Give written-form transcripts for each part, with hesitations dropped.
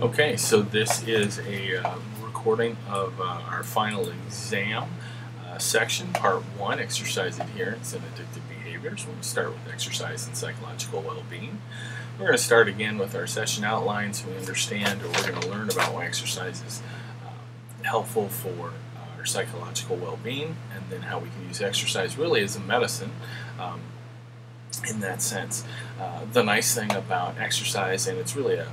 Okay, so this is a recording of our final exam section, part one, exercise adherence and addictive behaviors. We're going to start with exercise and psychological well-being. We're going to start again with our session outline so we understand, or we're going to learn about why exercise is helpful for our psychological well-being, and then how we can use exercise really as a medicine in that sense. The nice thing about exercise, and it's really a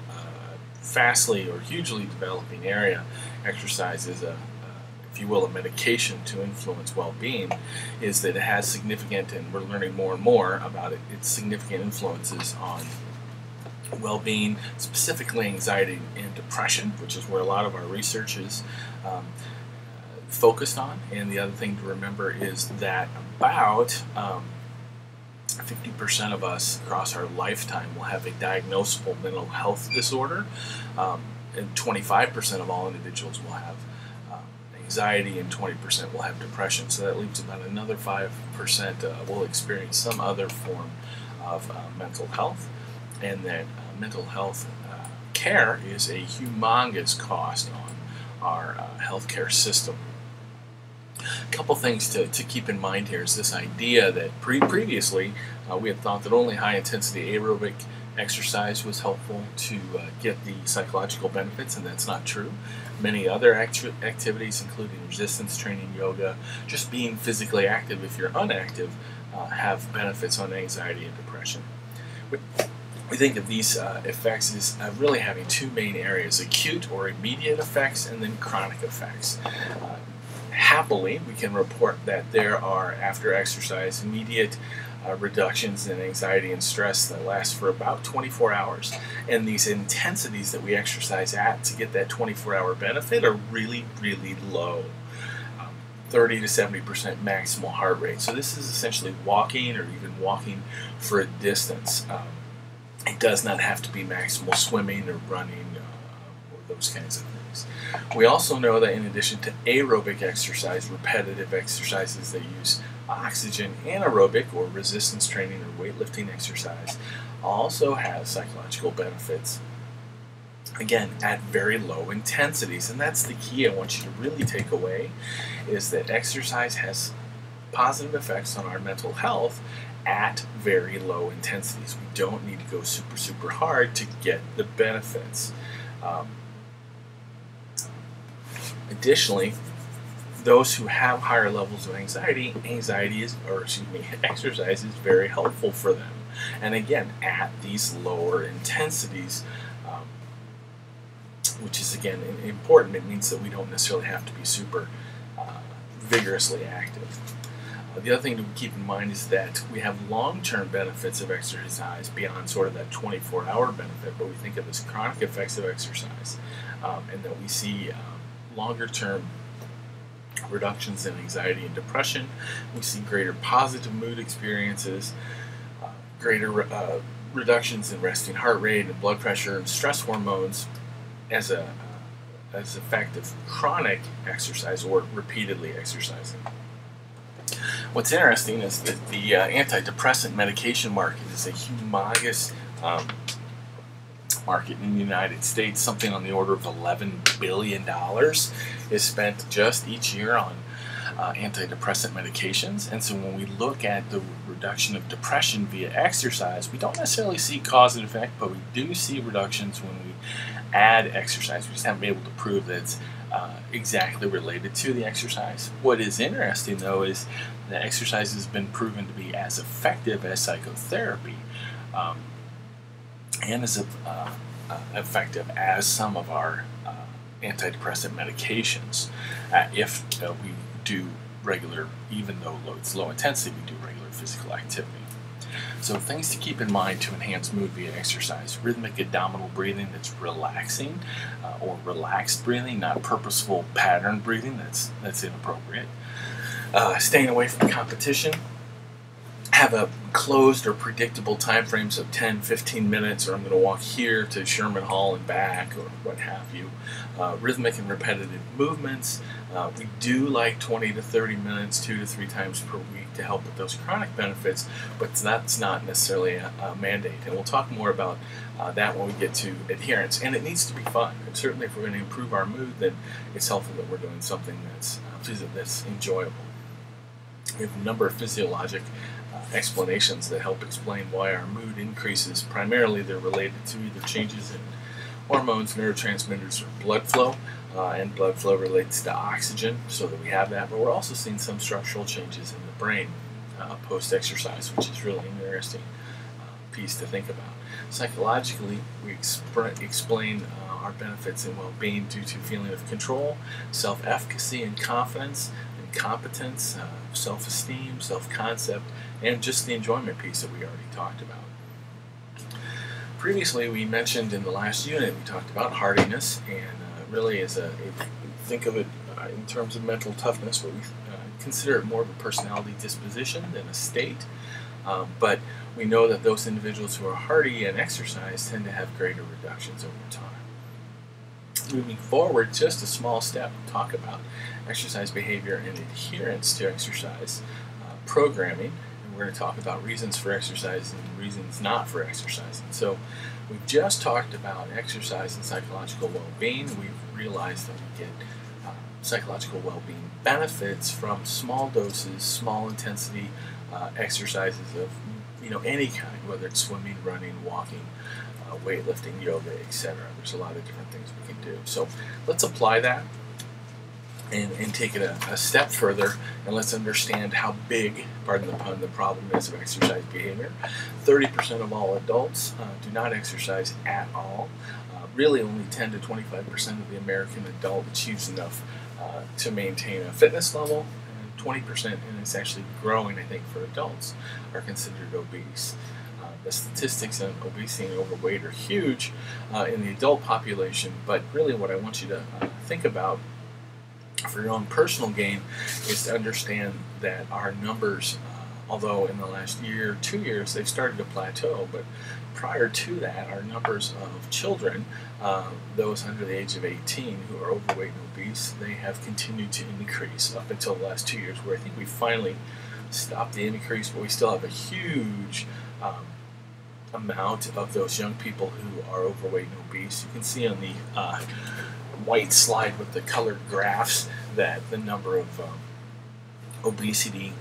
fastly or hugely developing area, exercise is if you will, a medication to influence well-being, is that it has significant, and we're learning more and more about it, its significant influences on well-being, specifically anxiety and depression, which is where a lot of our research is focused on. And the other thing to remember is that about 50% of us across our lifetime will have a diagnosable mental health disorder, and 25% of all individuals will have anxiety, and 20% will have depression. So that leaves about another 5% will experience some other form of mental health, and that mental health care is a humongous cost on our healthcare system. A couple things to keep in mind here is this idea that previously we had thought that only high-intensity aerobic exercise was helpful to get the psychological benefits, and that's not true. Many other activities, including resistance training, yoga, just being physically active if you're unactive, have benefits on anxiety and depression. We think of these effects as really having two main areas: acute or immediate effects, and then chronic effects. Happily, we can report that there are, after exercise, immediate reductions in anxiety and stress that last for about 24 hours. And these intensities that we exercise at to get that 24-hour benefit are really, really low. 30 to 70% maximal heart rate. So this is essentially walking, or even walking for a distance. It does not have to be maximal swimming or running or those kinds of things. We also know that in addition to aerobic exercise, repetitive exercises that use oxygen, anaerobic or resistance training or weightlifting exercise also has psychological benefits, again, at very low intensities. And that's the key I want you to really take away, is that exercise has positive effects on our mental health at very low intensities. We don't need to go super, super hard to get the benefits. Additionally, those who have higher levels of anxiety, exercise is very helpful for them. And again, at these lower intensities, which is again important. It means that we don't necessarily have to be super vigorously active. The other thing to keep in mind is that we have long-term benefits of exercise beyond sort of that 24-hour benefit, but we think of as chronic effects of exercise, and that we see longer-term reductions in anxiety and depression. We see greater positive mood experiences, greater reductions in resting heart rate and blood pressure and stress hormones as an effect of chronic exercise or repeatedly exercising. What's interesting is that the antidepressant medication market is a humongous market in the United States. Something on the order of $11 billion is spent just each year on antidepressant medications. And so when we look at the reduction of depression via exercise, we don't necessarily see cause and effect, but we do see reductions when we add exercise. We just haven't been able to prove that it's exactly related to the exercise. What is interesting, though, is that exercise has been proven to be as effective as psychotherapy, and as effective as some of our antidepressant medications. If we do regular, even though it's low intensity, we do regular physical activity. So things to keep in mind to enhance mood via exercise: rhythmic abdominal breathing that's relaxing, or relaxed breathing, not purposeful pattern breathing, that's inappropriate. Staying away from competition, have a closed or predictable time frames of 10-15 minutes, or I'm going to walk here to Sherman Hall and back, or what have you. Rhythmic and repetitive movements. We do like 20 to 30 minutes 2 to 3 times per week to help with those chronic benefits, but that's not necessarily a mandate, and we'll talk more about that when we get to adherence. And it needs to be fun, and certainly if we're going to improve our mood, then it's helpful that we're doing something that's enjoyable. We have a number of physiologic explanations that help explain why our mood increases. Primarily they're related to either changes in hormones, neurotransmitters, or blood flow, and blood flow relates to oxygen, so that we have that, but we're also seeing some structural changes in the brain post-exercise, which is really an interesting piece to think about. Psychologically, we explain our benefits and well-being due to feeling of control, self-efficacy and confidence, and competence, self-esteem, self-concept, and just the enjoyment piece that we already talked about. Previously, we mentioned in the last unit, we talked about hardiness, and really think of it in terms of mental toughness, but we consider it more of a personality disposition than a state. But we know that those individuals who are hardy and exercise tend to have greater reductions over time. Moving forward, just a small step, talk about exercise behavior and adherence to exercise programming. And we're going to talk about reasons for exercise and reasons not for exercise. And so we've just talked about exercise and psychological well-being. We've realized that we get psychological well-being benefits from small doses, small intensity exercises of any kind, whether it's swimming, running, walking, weightlifting, yoga, etc. There's a lot of different things we can do. So let's apply that and take it a step further, and let's understand how big, pardon the pun, the problem is of exercise behavior. 30% of all adults do not exercise at all. Really only 10 to 25% of the American adult achieves enough to maintain a fitness level, and 20%, and it's actually growing, I think, for adults, are considered obese. The statistics on obesity and overweight are huge in the adult population, but really what I want you to think about for your own personal gain is to understand that our numbers, although in the last year, 2 years, they've started to plateau, but prior to that, our numbers of children, those under the age of 18 who are overweight and obese, they have continued to increase up until the last 2 years, where I think we finally stopped the increase, but we still have a huge amount of those young people who are overweight and obese. You can see on the white slide with the colored graphs that the number of obesity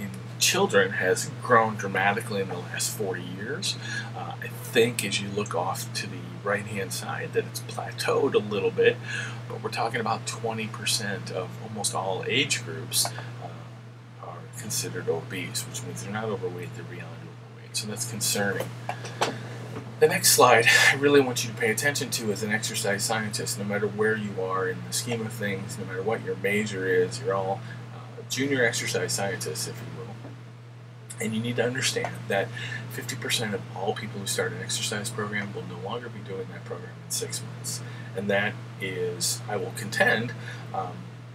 in children has grown dramatically in the last 40 years. I think as you look off to the right-hand side that it's plateaued a little bit, but we're talking about 20% of almost all age groups are considered obese, which means they're not overweight, they're beyond overweight. So that's concerning. The next slide I really want you to pay attention to as an exercise scientist, no matter where you are in the scheme of things, no matter what your major is, you're all junior exercise scientists, if you will. And you need to understand that 50% of all people who start an exercise program will no longer be doing that program in 6 months. And that is, I will contend,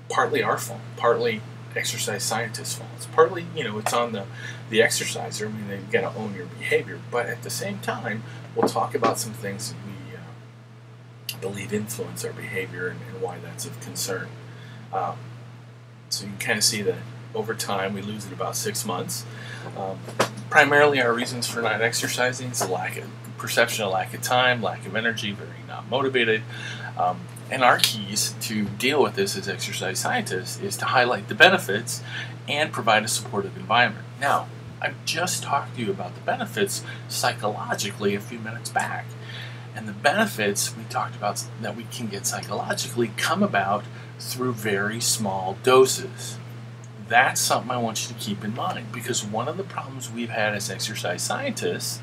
partly our fault, partly exercise scientists' fault. It's partly, it's on the exerciser. I mean, they've got to own your behavior. But at the same time, we'll talk about some things that we believe influence our behavior and why that's of concern. So you can kind of see that over time we lose it about 6 months. Primarily our reasons for not exercising is perception of lack of time, lack of energy, very not motivated. And our keys to deal with this as exercise scientists is to highlight the benefits and provide a supportive environment. Now, I've just talked to you about the benefits psychologically a few minutes back. And the benefits we talked about that we can get psychologically come about through very small doses. That's something I want you to keep in mind, because one of the problems we've had as exercise scientists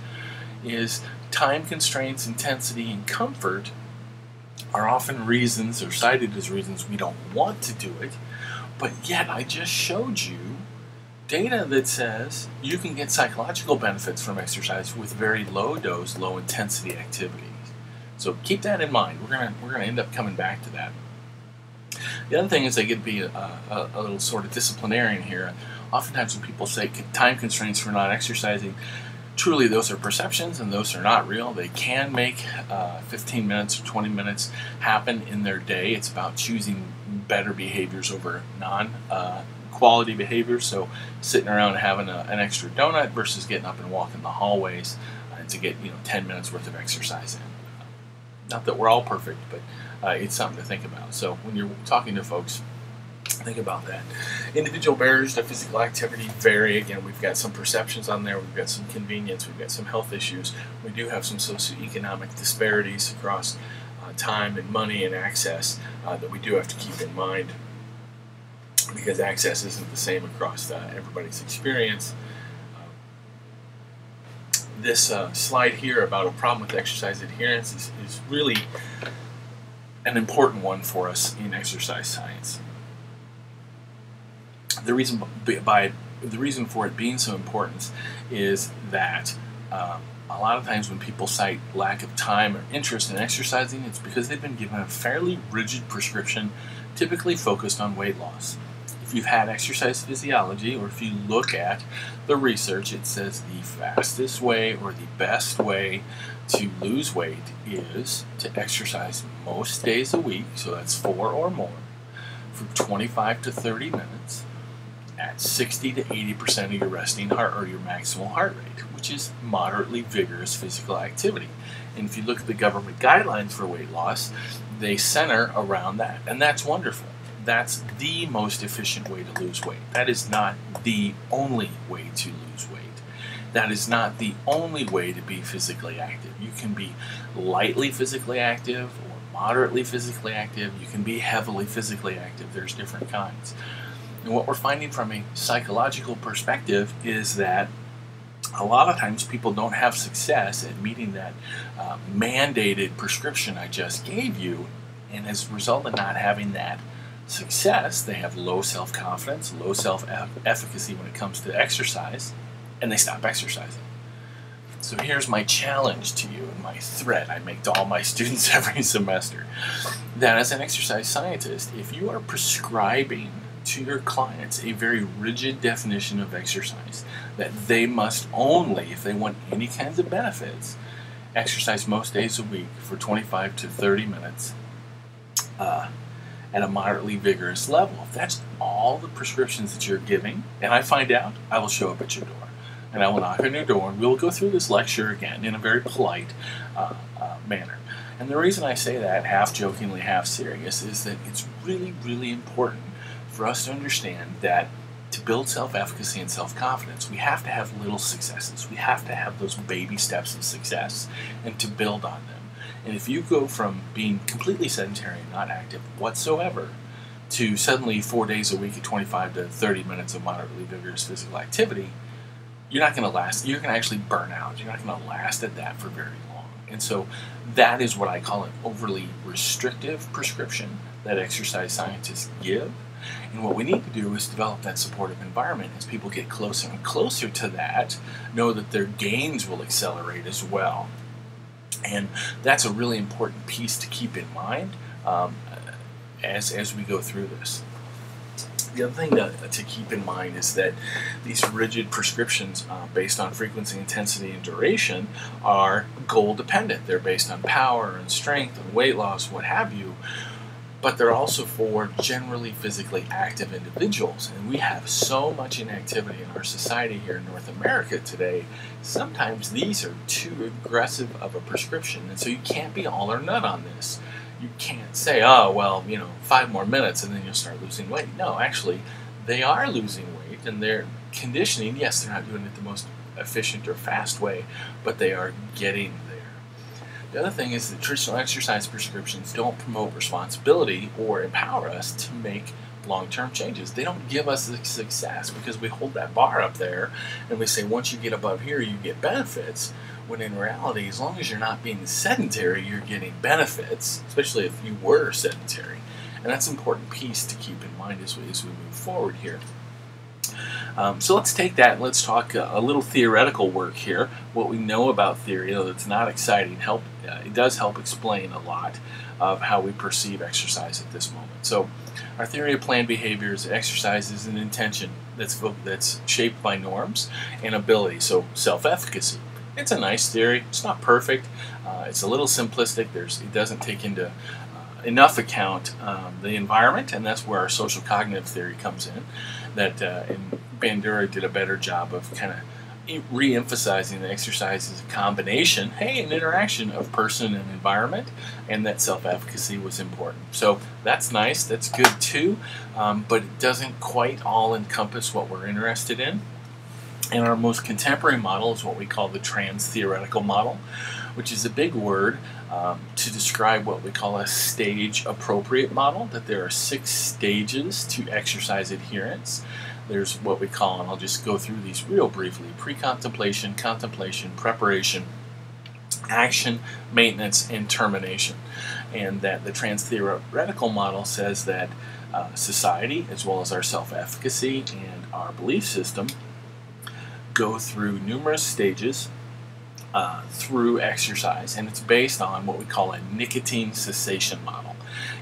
is time constraints, intensity, and comfort are often reasons or cited as reasons we don't want to do it, but yet I just showed you data that says you can get psychological benefits from exercise with very low dose, low intensity activities. So keep that in mind. We're gonna end up coming back to that. The other thing is I could be a little sort of disciplinarian here. oftentimes when people say time constraints for not exercising, truly those are perceptions and those are not real. They can make 15 minutes or 20 minutes happen in their day. It's about choosing better behaviors over quality behaviors. So sitting around and having an extra donut versus getting up and walking the hallways to get 10 minutes worth of exercise in. Not that we're all perfect, but it's something to think about. So when you're talking to folks, think about that. Individual barriers to physical activity vary. Again, we've got some perceptions on there. We've got some convenience. We've got some health issues. We do have some socioeconomic disparities across time and money and access that we do have to keep in mind, because access isn't the same across everybody's experience. This slide here about a problem with exercise adherence is really an important one for us in exercise science. The reason for it being so important is that a lot of times when people cite lack of time or interest in exercising, it's because they've been given a fairly rigid prescription, typically focused on weight loss. If you've had exercise physiology, or if you look at the research, it says the fastest way or the best way to lose weight is to exercise most days a week, so that's 4 or more, for 25 to 30 minutes at 60 to 80% of your resting heart or your maximal heart rate, which is moderately vigorous physical activity. And if you look at the government guidelines for weight loss, they center around that, and that's wonderful. That's the most efficient way to lose weight. That is not the only way to lose weight. That is not the only way to be physically active. You can be lightly physically active or moderately physically active. You can be heavily physically active. There's different kinds. And what we're finding from a psychological perspective is that a lot of times people don't have success at meeting that mandated prescription I just gave you, and as a result of not having that success, they have low self-confidence, low self-efficacy when it comes to exercise, and they stop exercising. So here's my challenge to you and my threat I make to all my students every semester, that as an exercise scientist, if you are prescribing to your clients a very rigid definition of exercise, that they must only, if they want any kinds of benefits, exercise most days a week for 25 to 30 minutes at a moderately vigorous level. If that's all the prescriptions that you're giving, and I find out, I will show up at your door. And I will knock on your door, and we'll go through this lecture again in a very polite manner. And the reason I say that, half jokingly, half serious, is that it's really, really important for us to understand that to build self-efficacy and self-confidence, we have to have little successes. We have to have those baby steps of success and to build on them. And if you go from being completely sedentary and not active whatsoever to suddenly 4 days a week at 25 to 30 minutes of moderately vigorous physical activity, you're not going to last. You're going to actually burn out. You're not going to last at that for very long. And so that is what I call an overly restrictive prescription that exercise scientists give. And what we need to do is develop that supportive environment as people get closer and closer to that, know that their gains will accelerate as well. And that's a really important piece to keep in mind as we go through this. The other thing to keep in mind is that these rigid prescriptions based on frequency, intensity, and duration are goal dependent. They're based on power and strength and weight loss, what have you, but they're also for generally physically active individuals. And we have so much inactivity in our society here in North America today, sometimes these are too aggressive of a prescription. And so you can't be all or none on this. You can't say, oh, well, 5 more minutes and then you'll start losing weight. No, actually, they are losing weight, and they're conditioning. Yes, they're not doing it the most efficient or fast way, but they are getting there. The other thing is that traditional exercise prescriptions don't promote responsibility or empower us to make long-term changes. They don't give us the success because we hold that bar up there and we say once you get above here you get benefits, when in reality, as long as you're not being sedentary, you're getting benefits, especially if you were sedentary. And that's an important piece to keep in mind as we move forward here. So let's take that and let's talk a little theoretical work here. What we know about theory, though it's not exciting, it does help explain a lot of how we perceive exercise at this moment. So our theory of planned behavior is exercise is an intention that's shaped by norms and ability, so self-efficacy. It's a nice theory. It's not perfect. It's a little simplistic. It doesn't take into enough account the environment, and that's where our social cognitive theory comes in. And Bandura did a better job of kind of re-emphasizing that exercise is a combination, an interaction of person and environment, and that self-efficacy was important. So that's nice, that's good too, but it doesn't quite all encompass what we're interested in. And our most contemporary model is what we call the trans-theoretical model, which is a big word to describe what we call a stage-appropriate model, that there are 6 stages to exercise adherence. There's what we call, and I'll just go through these real briefly, pre-contemplation, contemplation, preparation, action, maintenance, and termination. And that the trans-theoretical model says that society, as well as our self-efficacy and our belief system, go through numerous stages through exercise, and it's based on what we call a nicotine cessation model.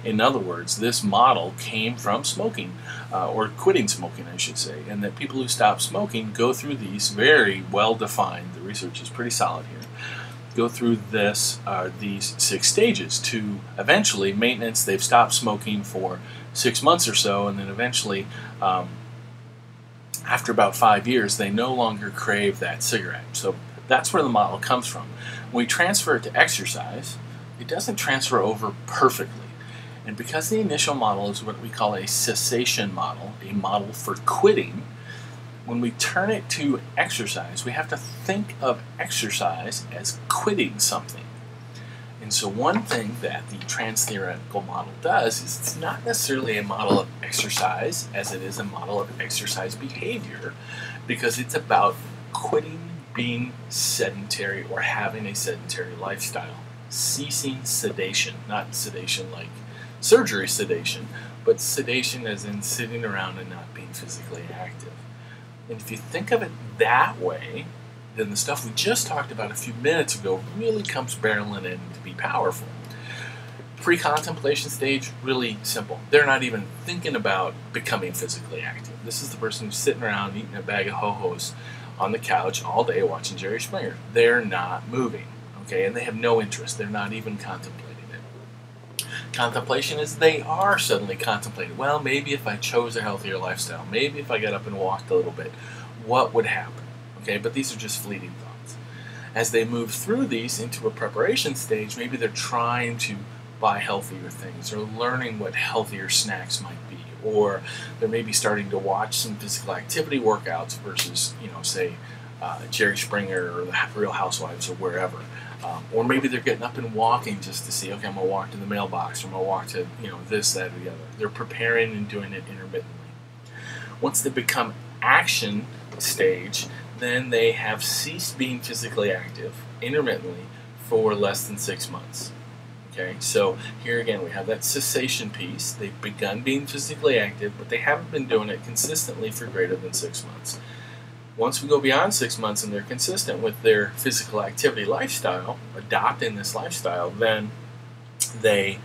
In other words, this model came from smoking, or quitting smoking, I should say, and that people who stop smoking go through these very well-defined, the research is pretty solid here, go through these 6 stages to eventually maintenance. They've stopped smoking for 6 months or so, and then eventually after about 5 years, they no longer crave that cigarette. So that's where the model comes from. When we transfer it to exercise, it doesn't transfer over perfectly. And because the initial model is what we call a cessation model, a model for quitting, when we turn it to exercise, we have to think of exercise as quitting something. And so one thing that the trans-theoretical model does is it's not necessarily a model of exercise as it is a model of exercise behavior, because it's about quitting being sedentary or having a sedentary lifestyle. Ceasing sedation, not sedation like surgery sedation, but sedation as in sitting around and not being physically active. And if you think of it that way, then the stuff we just talked about a few minutes ago really comes barreling in to be powerful. Pre-contemplation stage, really simple. They're not even thinking about becoming physically active. This is the person who's sitting around eating a bag of Ho-Hos on the couch all day watching Jerry Springer. They're not moving, okay, and they have no interest. They're not even contemplating it. Contemplation is they are suddenly contemplating, well, maybe if I chose a healthier lifestyle, maybe if I got up and walked a little bit, what would happen? Okay, but these are just fleeting thoughts. As they move through these into a preparation stage, maybe they're trying to buy healthier things or learning what healthier snacks might be, or they're maybe starting to watch some physical activity workouts versus, say, Jerry Springer or the Real Housewives or wherever. Or maybe they're getting up and walking just to see, okay, I'm going to walk to the mailbox, or I'm going to walk to, this, that, or the other. They're preparing and doing it intermittently. Once they become action stage, then they have ceased being physically active intermittently for less than 6 months. Okay, so here again we have that cessation piece. They've begun being physically active, but they haven't been doing it consistently for greater than 6 months. Once we go beyond 6 months and they're consistent with their physical activity lifestyle, adopting this lifestyle, then they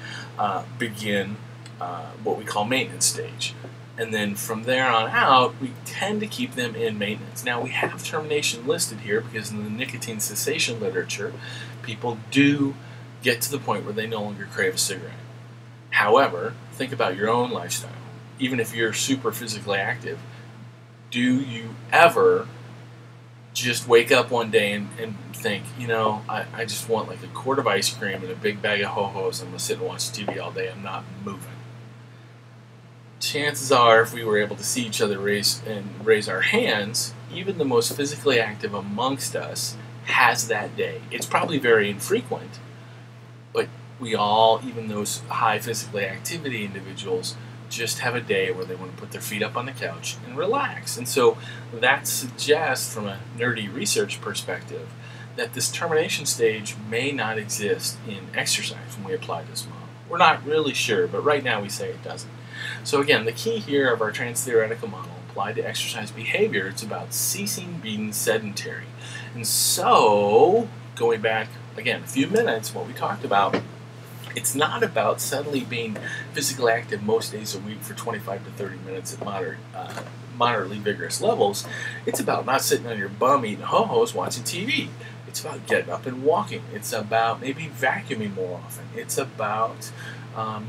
begin what we call maintenance stage. And then from there on out, we tend to keep them in maintenance. Now, we have termination listed here because in the nicotine cessation literature, people do get to the point where they no longer crave a cigarette. However, think about your own lifestyle. Even if you're super physically active, do you ever just wake up one day and think, I just want like a quart of ice cream and a big bag of Ho-Hos, I'm going to sit and watch TV all day, I'm not moving? Chances are, if we were able to see each other raise our hands, even the most physically active amongst us has that day. It's probably very infrequent, but we all, even those high physically activity individuals, just have a day where they want to put their feet up on the couch and relax. And so that suggests, from a nerdy research perspective, that this termination stage may not exist in exercise when we apply this model. We're not really sure, but right now we say it doesn't. So again, the key here of our trans-theoretical model, applied to exercise behavior, it's about ceasing being sedentary. And so, going back again a few minutes, what we talked about, it's not about suddenly being physically active most days a week for 25 to 30 minutes at moderately vigorous levels. It's about not sitting on your bum eating ho-hos watching TV. It's about getting up and walking. It's about maybe vacuuming more often. It's about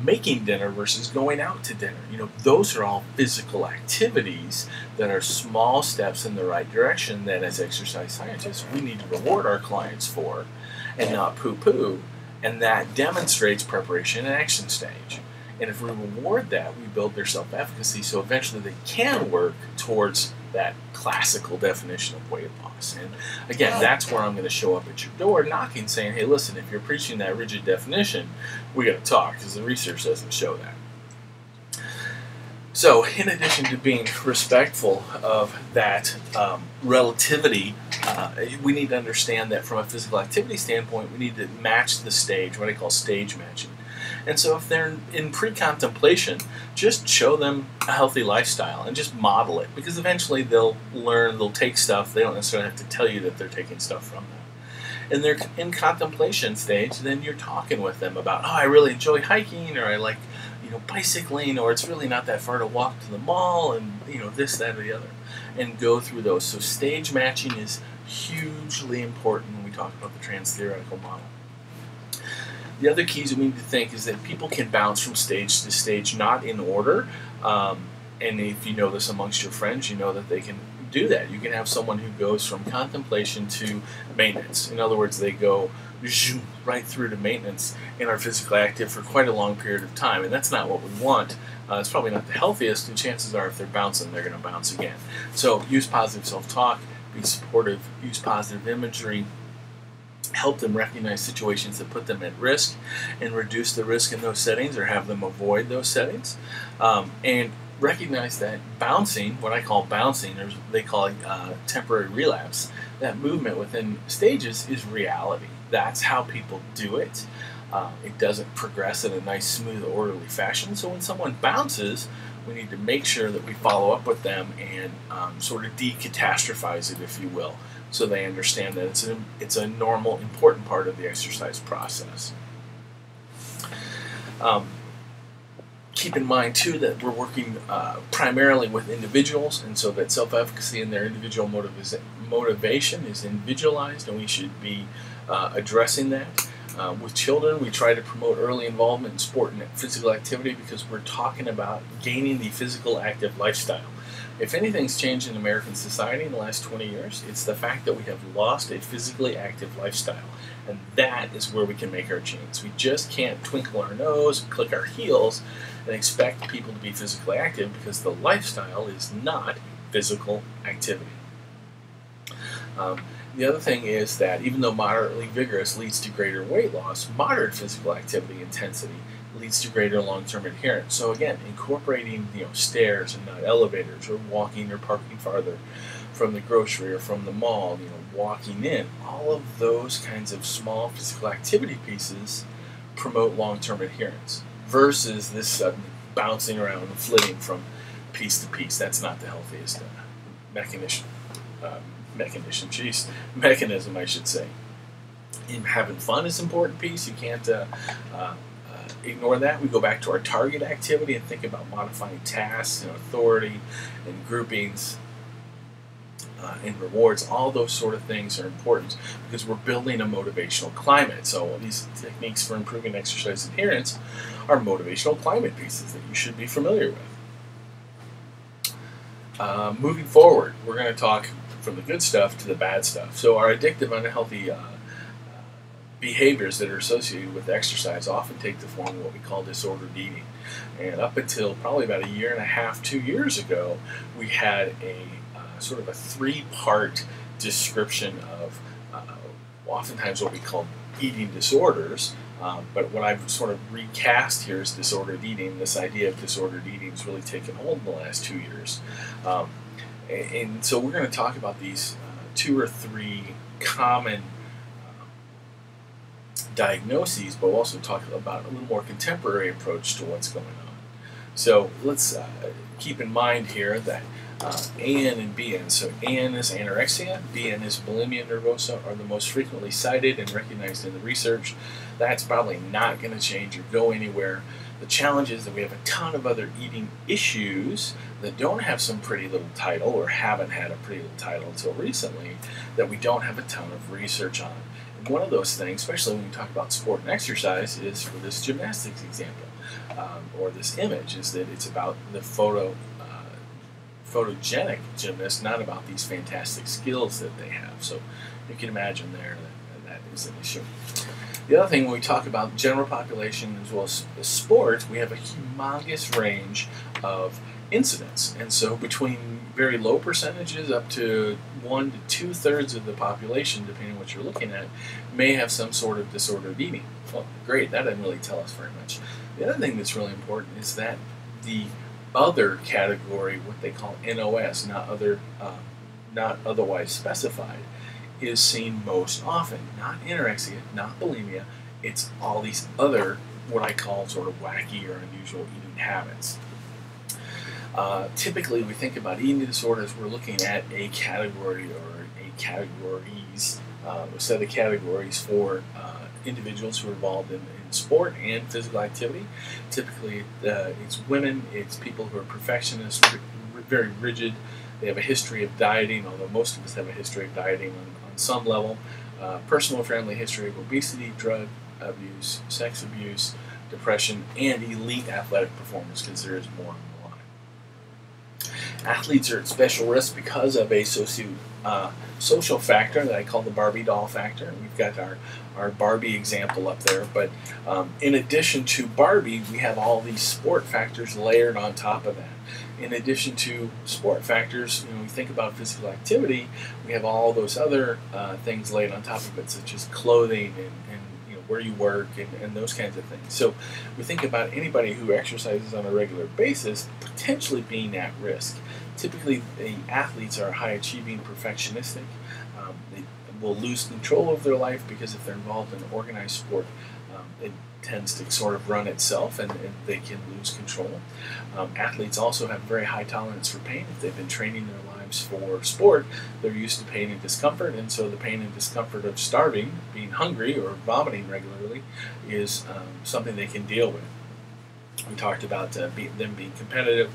making dinner versus going out to dinner. You know, those are all physical activities that are small steps in the right direction that as exercise scientists we need to reward our clients for and not poo-poo. And that demonstrates preparation and action stage. And if we reward that, we build their self-efficacy so eventually they can work towards that classical definition of weight loss. And again, that's where I'm going to show up at your door knocking saying, hey, listen, if you're preaching that rigid definition, we got to talk because the research doesn't show that. So in addition to being respectful of that relativity, we need to understand that from a physical activity standpoint, we need to match the stage, what I call stage matching. And so if they're in pre-contemplation, just show them a healthy lifestyle and just model it, because eventually they'll learn, they'll take stuff, they don't necessarily have to tell you that they're taking stuff from them. And they're in contemplation stage, then you're talking with them about, oh, I really enjoy hiking, or I like, bicycling, or it's really not that far to walk to the mall, and this, that, or the other, and go through those. So stage matching is hugely important when we talk about the trans-theoretical model. The other keys we need to think is that people can bounce from stage to stage, not in order. And if you know this amongst your friends, you know that they can do that. You can have someone who goes from contemplation to maintenance. In other words, they go right through to maintenance and are physically active for quite a long period of time. And that's not what we want. It's probably not the healthiest, and chances are if they're bouncing, they're going to bounce again. So use positive self-talk, be supportive, use positive imagery, help them recognize situations that put them at risk and reduce the risk in those settings or have them avoid those settings. And recognize that bouncing, what I call bouncing, or they call it temporary relapse, that movement within stages is reality. That's how people do it. It doesn't progress in a nice, smooth, orderly fashion. So when someone bounces, we need to make sure that we follow up with them and sort of decatastrophize it, if you will, so they understand that it's a normal, important part of the exercise process. Keep in mind, too, that we're working primarily with individuals, and so that self-efficacy and their individual motivation is individualized, and we should be addressing that. With children, we try to promote early involvement in sport and physical activity because we're talking about gaining the physical active lifestyle. If anything's changed in American society in the last 20 years, it's the fact that we have lost a physically active lifestyle. And that is where we can make our change. We just can't twinkle our nose and click our heels and expect people to be physically active because the lifestyle is not physical activity. The other thing is that even though moderately vigorous leads to greater weight loss, moderate physical activity intensity leads to greater long-term adherence. So again, incorporating stairs and not elevators, or walking or parking farther from the grocery or from the mall, walking in, all of those kinds of small physical activity pieces promote long-term adherence versus this sudden bouncing around and flitting from piece to piece. That's not the healthiest mechanism, I should say. And having fun is an important piece. You can't ignore that. We go back to our target activity and think about modifying tasks and authority and groupings and rewards. All those sort of things are important because we're building a motivational climate. So these techniques for improving exercise adherence are motivational climate pieces that you should be familiar with. Moving forward, we're going to talk from the good stuff to the bad stuff. So our addictive, unhealthy behaviors that are associated with exercise often take the form of what we call disordered eating. And up until probably about 1.5 to 2 years ago, we had a sort of a 3-part description of oftentimes what we call eating disorders. But what I've sort of recast here is disordered eating. This idea of disordered eating has really taken hold in the last 2 years. And so we're going to talk about these 2 or 3 common diagnoses, but we'll also talk about a little more contemporary approach to what's going on. So let's keep in mind here that AN and BN. So AN is anorexia, BN is bulimia nervosa, are the most frequently cited and recognized in the research. That's probably not going to change or go anywhere. The challenge is that we have a ton of other eating issues that don't have some pretty little title or haven't had a pretty little title until recently that we don't have a ton of research on. And one of those things, especially when you talk about sport and exercise, is for this gymnastics example, or this image, is that it's about the photogenic gymnast, not about these fantastic skills that they have. So you can imagine there that is an issue. The other thing, when we talk about general population as well as sport, we have a humongous range of incidents. And so between very low percentages up to 1 to 2/3 of the population, depending on what you're looking at, may have some sort of disordered eating. Well, great, that doesn't really tell us very much. The other thing that's really important is that the other category, what they call NOS, not otherwise specified, is seen most often. Not anorexia, not bulimia. It's all these other, what I call sort of wacky or unusual eating habits. Typically, we think about eating disorders, we're looking at a category or a set of categories for individuals who are involved in sport and physical activity. Typically, it's women, it's people who are perfectionists, very rigid. They have a history of dieting, although most of us have a history of dieting on some level. Personal family history of obesity, drug abuse, sex abuse, depression, and elite athletic performance, because there is more on the line. Athletes are at special risk because of a social factor that I call the Barbie doll factor. We've got our Barbie example up there, but in addition to Barbie, we have all these sport factors layered on top of that. In addition to sport factors, we think about physical activity, we have all those other things laid on top of it, such as clothing and where you work and those kinds of things. So we think about anybody who exercises on a regular basis potentially being at risk. Typically, the athletes are high-achieving, perfectionistic. They will lose control of their life because if they're involved in organized sport, it tends to sort of run itself and they can lose control. Athletes also have very high tolerance for pain. If they've been training their lives for sport, they're used to pain and discomfort, and so the pain and discomfort of starving, being hungry, or vomiting regularly is something they can deal with. We talked about them being competitive,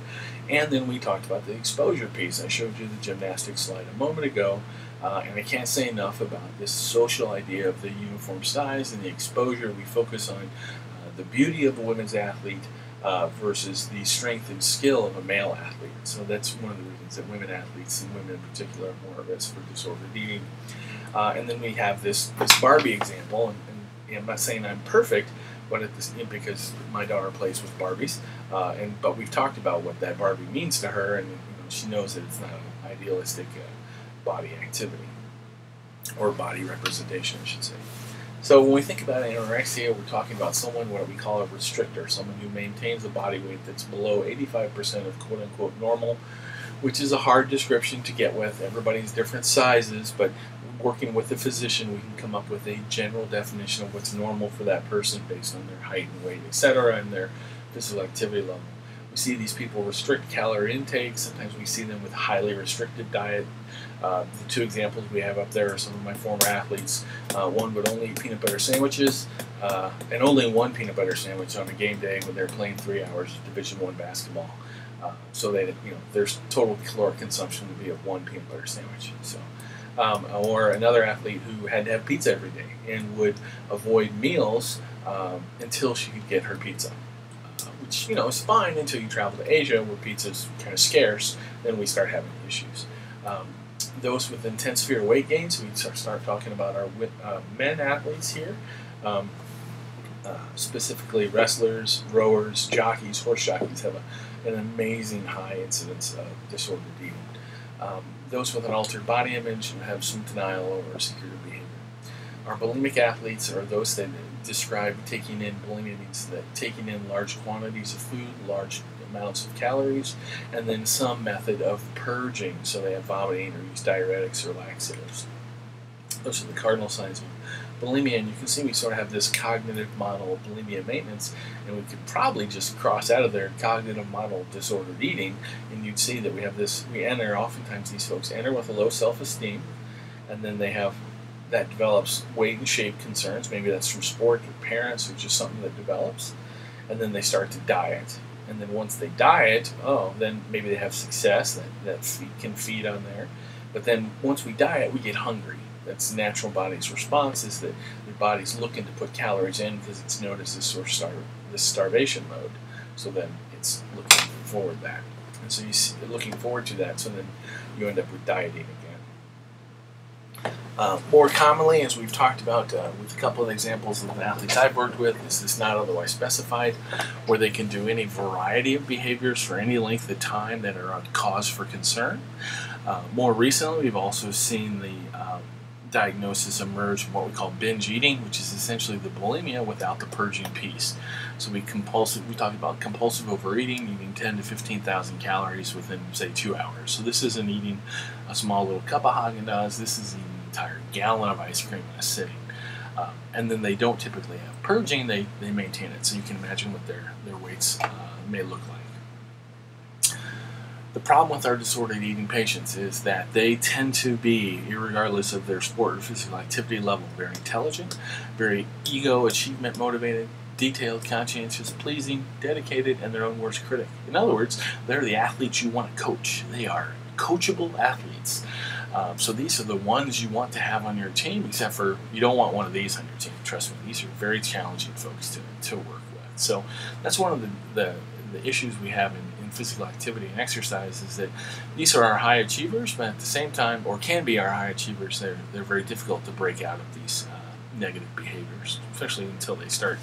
and then we talked about the exposure piece. I showed you the gymnastics slide a moment ago, and I can't say enough about this social idea of the uniform size and the exposure. We focus on the beauty of a women's athlete versus the strength and skill of a male athlete. So that's one of the reasons that women athletes, and women in particular, are more at risk for disordered eating. And then we have this Barbie example, and I'm not saying I'm perfect, but because my daughter plays with Barbies, but we've talked about what that Barbie means to her, and she knows that it's not an idealistic body activity or body representation, I should say. So when we think about anorexia, we're talking about someone what we call a restrictor, someone who maintains a body weight that's below 85% of quote-unquote normal, which is a hard description to get with. Everybody's different sizes, but working with a physician, we can come up with a general definition of what's normal for that person based on their height and weight, etc., and their physical activity level. We see these people restrict calorie intake. Sometimes we see them with highly restricted diet. The two examples we have up there are some of my former athletes. One would only eat peanut butter sandwiches, and only one peanut butter sandwich on a game day when they're playing 3 hours of Division I basketball. So that their total caloric consumption would be of one peanut butter sandwich. So. Or another athlete who had to have pizza every day and would avoid meals until she could get her pizza, which is fine until you travel to Asia where pizza's kind of scarce. Then we start having issues. Those with intense severe weight gains, we start talking about our men athletes here, specifically wrestlers, rowers, jockeys, horse jockeys have an amazing high incidence of disordered eating. Those with an altered body image have some denial or secretive behavior. Our bulimic athletes are those that describe taking in bulimia means that taking in large quantities of food, large amounts of calories, and then some method of purging, so they have vomiting or use diuretics or laxatives. Those are the cardinal signs of bulimia, and you can see we sort of have this cognitive model of bulimia maintenance, and we could probably just cross out of their cognitive model of disordered eating, and you'd see that we have this, oftentimes these folks enter with a low self-esteem, and then that develops weight and shape concerns. Maybe that's from sport or parents or just something that develops. And then they start to diet. And then once they diet, then maybe they have success that can feed on there. But then once we diet, we get hungry. That's the natural body's response, is that the body's looking to put calories in because it's known as this sort of this starvation mode. So then it's looking forward to that. And so looking forward to that, so then you end up with dieting again. More commonly, as we've talked about with a couple of examples of the athletes I've worked with, is this not otherwise specified, where they can do any variety of behaviors for any length of time that are a cause for concern. More recently, we've also seen the diagnosis emerge from what we call binge eating, which is essentially the bulimia without the purging piece. So we talk about compulsive overeating, eating 10 to 15,000 calories within, say, 2 hours. So this isn't eating a small little cup of Haagen-Dazs. This is eating an entire gallon of ice cream in a sitting. And then they don't typically have purging. They maintain it. So you can imagine what their weights may look like. The problem with our disordered eating patients is that they tend to be, regardless of their sport or physical activity level, very intelligent, very ego, achievement motivated, detailed, conscientious, pleasing, dedicated, and their own worst critic. In other words, they're the athletes you want to coach. They are coachable athletes. So these are the ones you want to have on your team, except for you don't want one of these on your team. Trust me, these are very challenging folks to work with. So that's one of the issues we have in physical activity and exercise, is that these are our high achievers, but at the same time, or can be our high achievers, they're very difficult to break out of these negative behaviors, especially until they start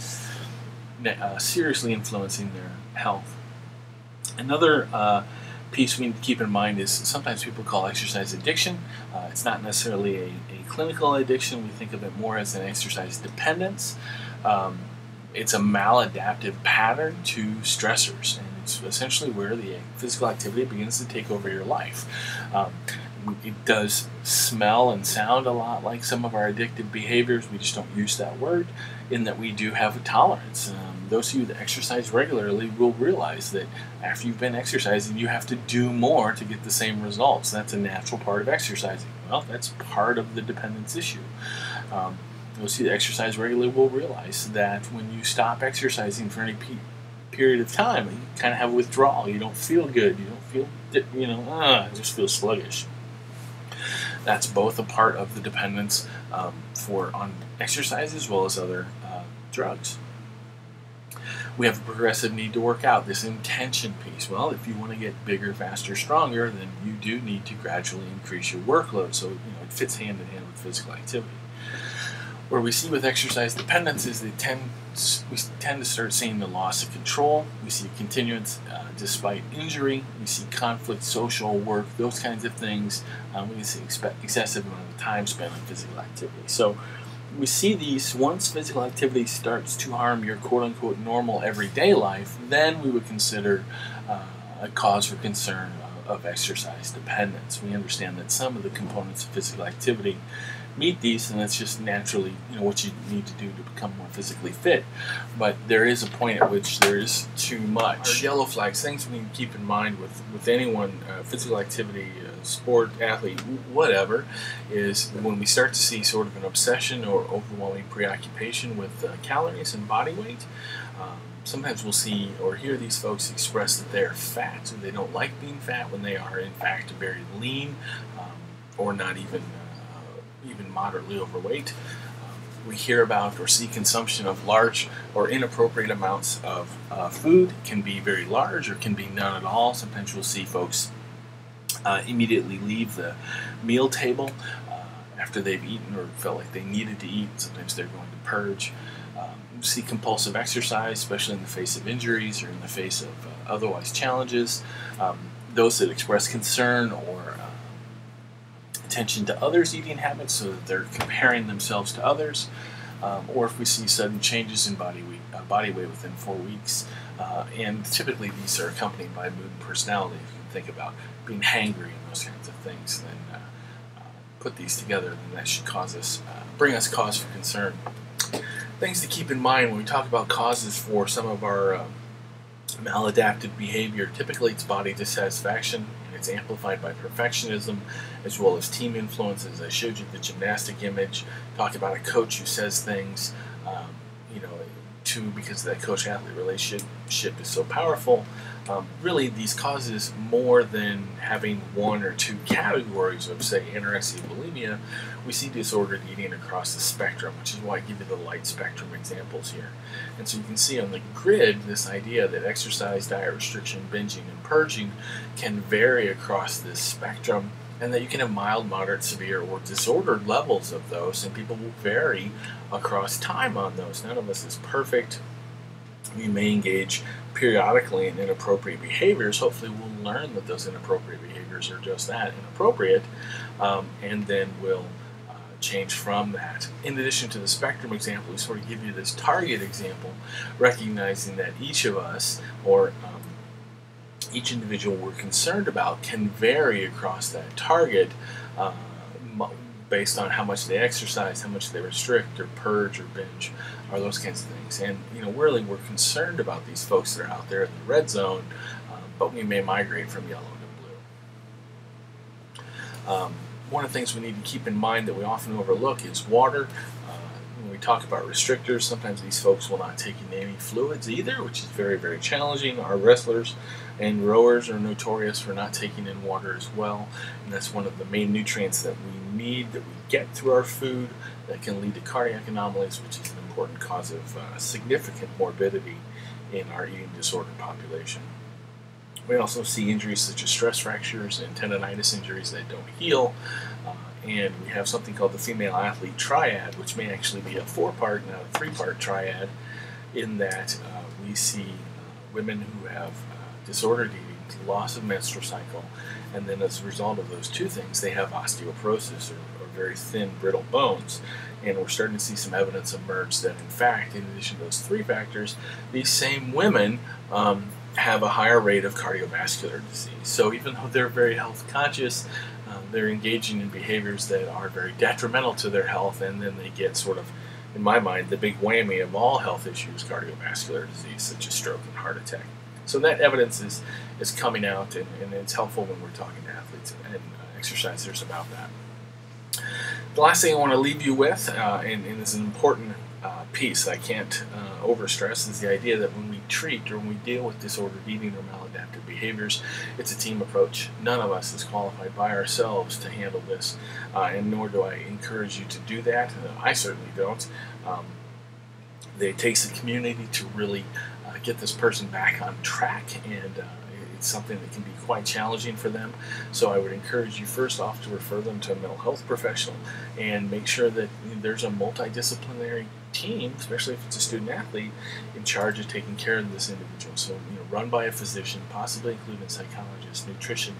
seriously influencing their health. Another piece we need to keep in mind is sometimes people call exercise addiction. It's not necessarily a clinical addiction. We think of it more as an exercise dependence. It's a maladaptive pattern to stressors, and it's essentially where the physical activity begins to take over your life. It does smell and sound a lot like some of our addictive behaviors. We just don't use that word, in that we do have a tolerance. Those of you that exercise regularly will realize that after you've been exercising, you have to do more to get the same results. That's a natural part of exercising. Well, that's part of the dependence issue. Those of you that exercise regularly will realize that when you stop exercising for any period of time, you kind of have withdrawal. You don't feel good. You don't feel, I just feel sluggish. That's both a part of the dependence on exercise as well as other drugs. We have a progressive need to work out, this intention piece. Well, if you want to get bigger, faster, stronger, then you do need to gradually increase your workload. So it fits hand in hand with physical activity. Where we see with exercise dependence is we tend to start seeing the loss of control. We see continuance despite injury. We see conflict, social work, those kinds of things. We see excessive amount of time spent on physical activity. So we see these, once physical activity starts to harm your quote-unquote normal everyday life, then we would consider a cause for concern of exercise dependence. We understand that some of the components of physical activity meet these, and that's just naturally what you need to do to become more physically fit. But there is a point at which there is too much. Our yellow flags, things we need to keep in mind with anyone, physical activity, sport, athlete, whatever, is when we start to see sort of an obsession or overwhelming preoccupation with calories and body weight. Sometimes we'll see or hear these folks express that they're fat, and they don't like being fat when they are in fact very lean, or not even moderately overweight. We hear about or see consumption of large or inappropriate amounts of food. It can be very large or can be none at all. Sometimes we'll see folks immediately leave the meal table after they've eaten or felt like they needed to eat. Sometimes they're going to purge. We see compulsive exercise, especially in the face of injuries or in the face of otherwise challenges. Those that express concern or attention to others' eating habits, so that they're comparing themselves to others, or if we see sudden changes in body weight within 4 weeks, and typically these are accompanied by mood and personality. If you can think about being hangry and those kinds of things, then put these together, then that should bring us cause for concern. Things to keep in mind when we talk about causes for some of our maladaptive behavior. Typically, it's body dissatisfaction, and it's amplified by perfectionism, as well as team influences. I showed you the gymnastic image. Talked about a coach who says things, because that coach-athlete relationship is so powerful. Really, these causes, more than having one or two categories of, say, anorexia, bulimia, we see disordered eating across the spectrum, which is why I give you the light spectrum examples here. And so you can see on the grid this idea that exercise, diet restriction, binging, and purging can vary across this spectrum, and that you can have mild, moderate, severe, or disordered levels of those, and people will vary across time on those. None of us is perfect. We may engage periodically in inappropriate behaviors. Hopefully we'll learn that those inappropriate behaviors are just that, inappropriate, and then we'll change from that. In addition to the spectrum example, we sort of give you this target example, recognizing that each of us, or each individual we're concerned about, can vary across that target based on how much they exercise, how much they restrict or purge or binge, or those kinds of things. And really we're concerned about these folks that are out there in the red zone, but we may migrate from yellow to blue. One of the things we need to keep in mind that we often overlook is water. When we talk about restrictors, sometimes these folks will not take in any fluids either, which is very, very challenging. Our wrestlers and rowers are notorious for not taking in water as well, and that's one of the main nutrients that we need, that we get through our food, that can lead to cardiac anomalies, which is an important cause of significant morbidity in our eating disorder population. We also see injuries such as stress fractures and tendonitis injuries that don't heal, and we have something called the female athlete triad, which may actually be a 4-part, not a 3-part triad, in that we see women who have disordered eating, loss of menstrual cycle, and then as a result of those two things, they have osteoporosis, or very thin, brittle bones. And we're starting to see some evidence emerge that, in fact, in addition to those 3 factors, these same women have a higher rate of cardiovascular disease. So even though they're very health conscious, they're engaging in behaviors that are very detrimental to their health, and then they get sort of, in my mind, the big whammy of all health issues, cardiovascular disease, such as stroke and heart attack. So that evidence is coming out, and it's helpful when we're talking to athletes and exercisers about that. The last thing I want to leave you with, and this is an important piece I can't overstress, is the idea that when we treat or when we deal with disordered eating or maladaptive behaviors, it's a team approach. None of us is qualified by ourselves to handle this, and nor do I encourage you to do that. I certainly don't. It takes a community to really get this person back on track, and it's something that can be quite challenging for them. So I would encourage you first off to refer them to a mental health professional, and make sure that there's a multidisciplinary team, especially if it's a student athlete, in charge of taking care of this individual. So run by a physician, possibly including a psychologist, nutrition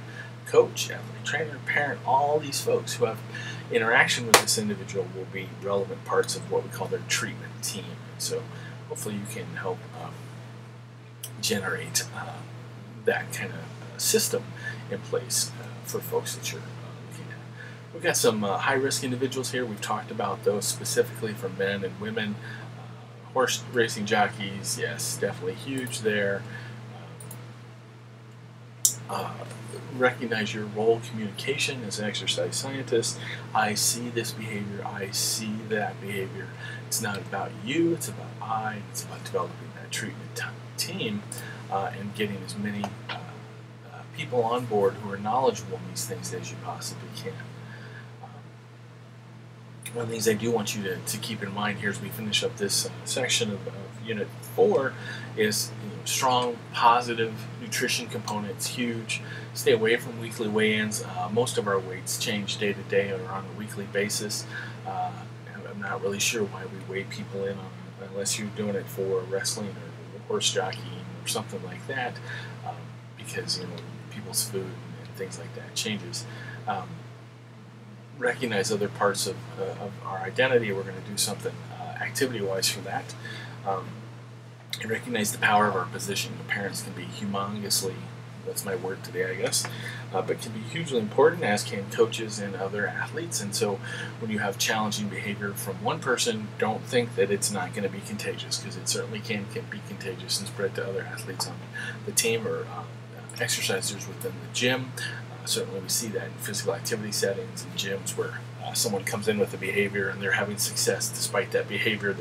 coach, athletic trainer, parent. All these folks who have interaction with this individual will be relevant parts of what we call their treatment team. And so hopefully you can help generate that kind of system in place for folks that you're looking at. We've got some high-risk individuals here. We've talked about those specifically for men and women. Horse racing jockeys, yes, definitely huge there. Recognize your role in communication as an exercise scientist. I see this behavior, I see that behavior. It's not about you, it's about I. It's about developing that treatment team and getting as many people on board who are knowledgeable in these things as you possibly can. One of the things I do want you to keep in mind here as we finish up this section of Unit 4 is strong, positive nutrition components, huge. Stay away from weekly weigh-ins. Most of our weights change day to day or on a weekly basis. I'm not really sure why we weigh people in unless you're doing it for wrestling or horse jockeying or something like that, because people's food and things like that changes. Recognize other parts of our identity. We're going to do something activity-wise for that. And recognize the power of our position. The parents can be humongously That's my word today, I guess. But can be hugely important, as can coaches and other athletes. And so when you have challenging behavior from one person, don't think that it's not going to be contagious, because it certainly can be contagious and spread to other athletes on the team or exercisers within the gym. Certainly we see that in physical activity settings and gyms where someone comes in with a behavior and they're having success despite that behavior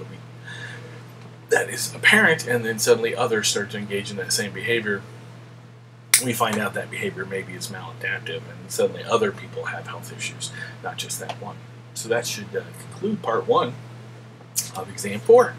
that is apparent, and then suddenly others start to engage in that same behavior. We find out that behavior maybe is maladaptive, and suddenly other people have health issues, not just that one. So that should conclude part 1 of exam 4.